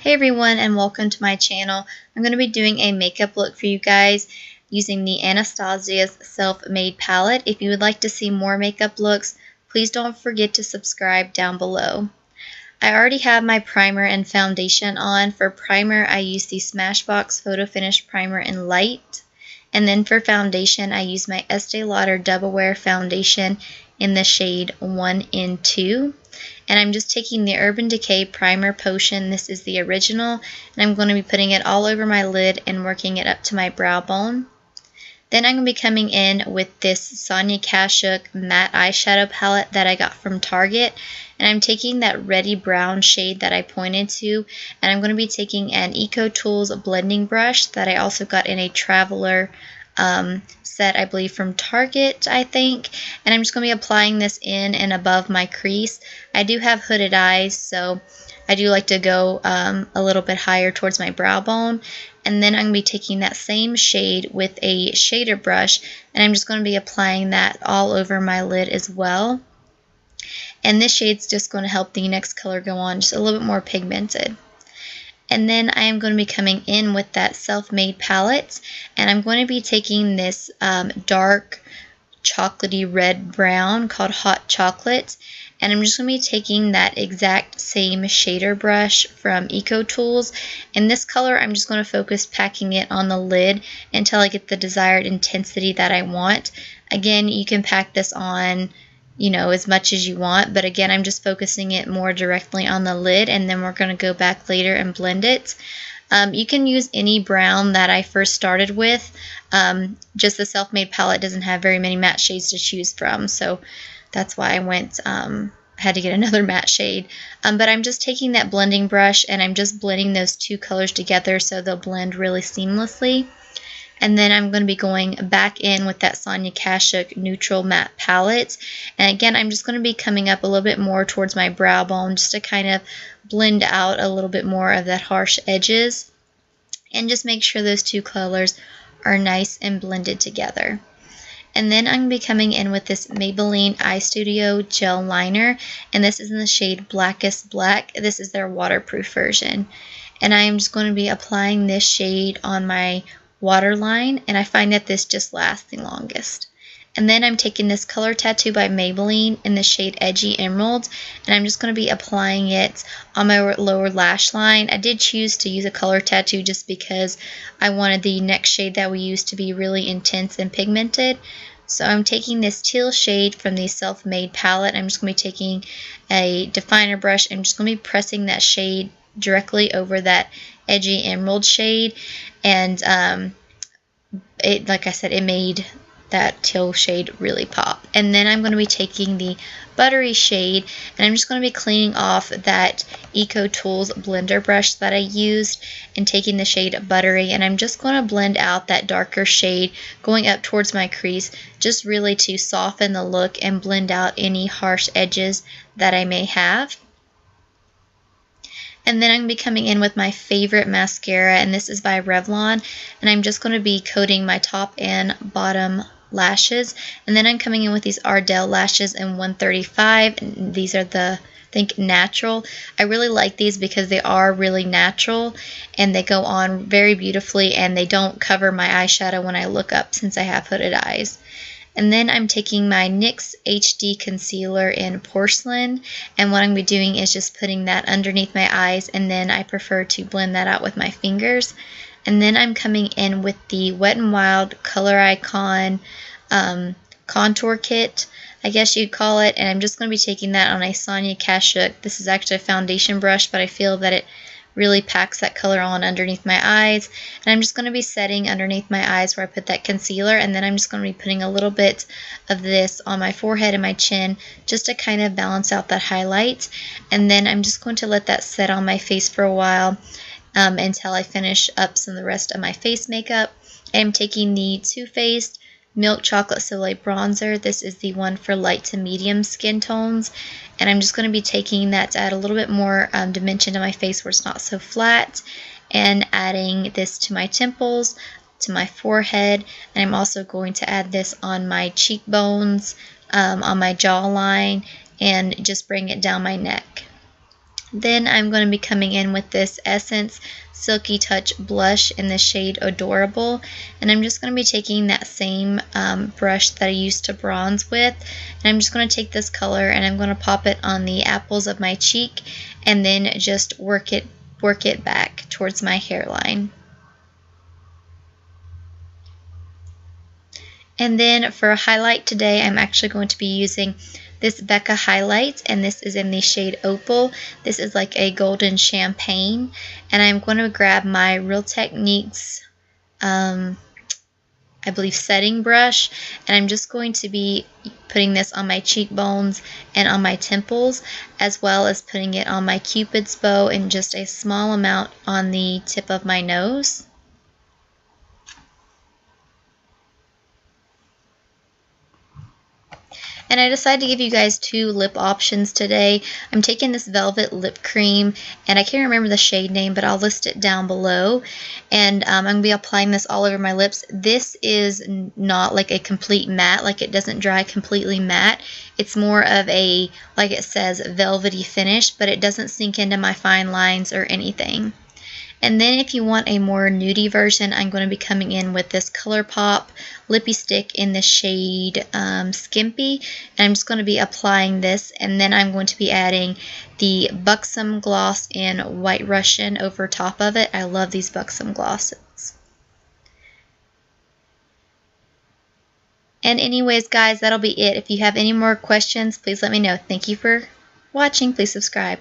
Hey everyone, and welcome to my channel. I'm going to be doing a makeup look for you guys using the Anastasia Self-Made palette. If you would like to see more makeup looks, please don't forget to subscribe down below. I already have my primer and foundation on. For primer, I use the Smashbox Photo Finish Primer in Light. And then for foundation, I use my Estee Lauder Double Wear Foundation in the shade 1 and 2. And I'm just taking the Urban Decay Primer Potion. This is the original. And I'm going to be putting it all over my lid and working it up to my brow bone. Then I'm going to be coming in with this Sonia Kashuk matte eyeshadow palette that I got from Target. And I'm taking that reddy brown shade that I pointed to. And I'm going to be taking an Eco Tools blending brush that I also got in a Traveler set, I believe from Target, I think. And I'm just going to be applying this in and above my crease. I do have hooded eyes, so I do like to go a little bit higher towards my brow bone. And then I'm going to be taking that same shade with a shader brush, and I'm just going to be applying that all over my lid as well. And this shade's just going to help the next color go on just a little bit more pigmented. And then I am going to be coming in with that Self-Made palette, and I'm going to be taking this dark chocolatey red brown called Hot Chocolate, and I'm just going to be taking that exact same shader brush from Eco Tools. In this color, I'm just going to focus packing it on the lid until I get the desired intensity that I want. Again, you can pack this on, you know, as much as you want, but again, I'm just focusing it more directly on the lid, and then we're going to go back later and blend it. You can use any brown that I first started with. Just the Self-Made palette doesn't have very many matte shades to choose from, so that's why I went had to get another matte shade. But I'm just taking that blending brush and I'm just blending those two colors together so they'll blend really seamlessly. And then I'm going to be going back in with that Sonia Kashuk Neutral Matte Palette. And again, I'm just going to be coming up a little bit more towards my brow bone just to kind of blend out a little bit more of that harsh edges. And just make sure those two colors are nice and blended together. And then I'm going to be coming in with this Maybelline EyeStudio Gel Liner. And this is in the shade Blackest Black. This is their waterproof version. And I am just going to be applying this shade on my waterline, and I find that this just lasts the longest. And then I'm taking this Color Tattoo by Maybelline in the shade Edgy Emerald, and I'm just going to be applying it on my lower lash line. I did choose to use a Color Tattoo just because I wanted the next shade that we use to be really intense and pigmented. So I'm taking this teal shade from the Self-Made palette. I'm just going to be taking a definer brush. I'm just going to be pressing that shade directly over that Edgy Emerald shade, and like I said, it made that teal shade really pop. And then I'm going to be taking the Buttery shade, and I'm just going to be cleaning off that Eco Tools blender brush that I used and taking the shade Buttery, and I'm just going to blend out that darker shade going up towards my crease, just really to soften the look and blend out any harsh edges that I may have. And then I'm going to be coming in with my favorite mascara, and this is by Revlon, and I'm just going to be coating my top and bottom lashes. And then I'm coming in with these Ardell lashes in 135, and these are the, I think, natural. I really like these because they are really natural, and they go on very beautifully, and they don't cover my eyeshadow when I look up since I have hooded eyes. And then I'm taking my NYX HD Concealer in Porcelain, and what I'm going to be doing is just putting that underneath my eyes, and then I prefer to blend that out with my fingers. And then I'm coming in with the Wet n Wild Color Icon Contour Kit, I guess you'd call it, and I'm just going to be taking that on a Sonia Kashuk. This is actually a foundation brush, but I feel that it really packs that color on underneath my eyes. And I'm just going to be setting underneath my eyes where I put that concealer, and then I'm just going to be putting a little bit of this on my forehead and my chin just to kind of balance out that highlight. And then I'm just going to let that set on my face for a while until I finish up some of the rest of my face makeup. I'm taking the Too Faced Milk Chocolate Soleil Bronzer. This is the one for light to medium skin tones, and I'm just going to be taking that to add a little bit more dimension to my face where it's not so flat, and adding this to my temples, to my forehead, and I'm also going to add this on my cheekbones, on my jawline, and just bring it down my neck. Then I'm going to be coming in with this Essence Silky Touch blush in the shade Adorable, and I'm just going to be taking that same brush that I used to bronze with, and I'm just going to take this color and I'm going to pop it on the apples of my cheek and then just work it back towards my hairline. And then for a highlight today, I'm actually going to be using this Becca highlight, and this is in the shade Opal. This is like a golden champagne, and I'm going to grab my Real Techniques, I believe, setting brush, and I'm just going to be putting this on my cheekbones and on my temples, as well as putting it on my Cupid's bow and just a small amount on the tip of my nose. And I decided to give you guys two lip options today. I'm taking this Velvet Lip Cream, and I can't remember the shade name, but I'll list it down below. And I'm going to be applying this all over my lips. This is not like a complete matte, like it doesn't dry completely matte. It's more of a, like it says, velvety finish, but it doesn't sink into my fine lines or anything. And then if you want a more nudie version, I'm going to be coming in with this ColourPop lippy stick in the shade Skimpy. And I'm just going to be applying this, and then I'm going to be adding the Buxom gloss in White Russian over top of it. I love these Buxom glosses. And anyways, guys, that'll be it. If you have any more questions, please let me know. Thank you for watching. Please subscribe.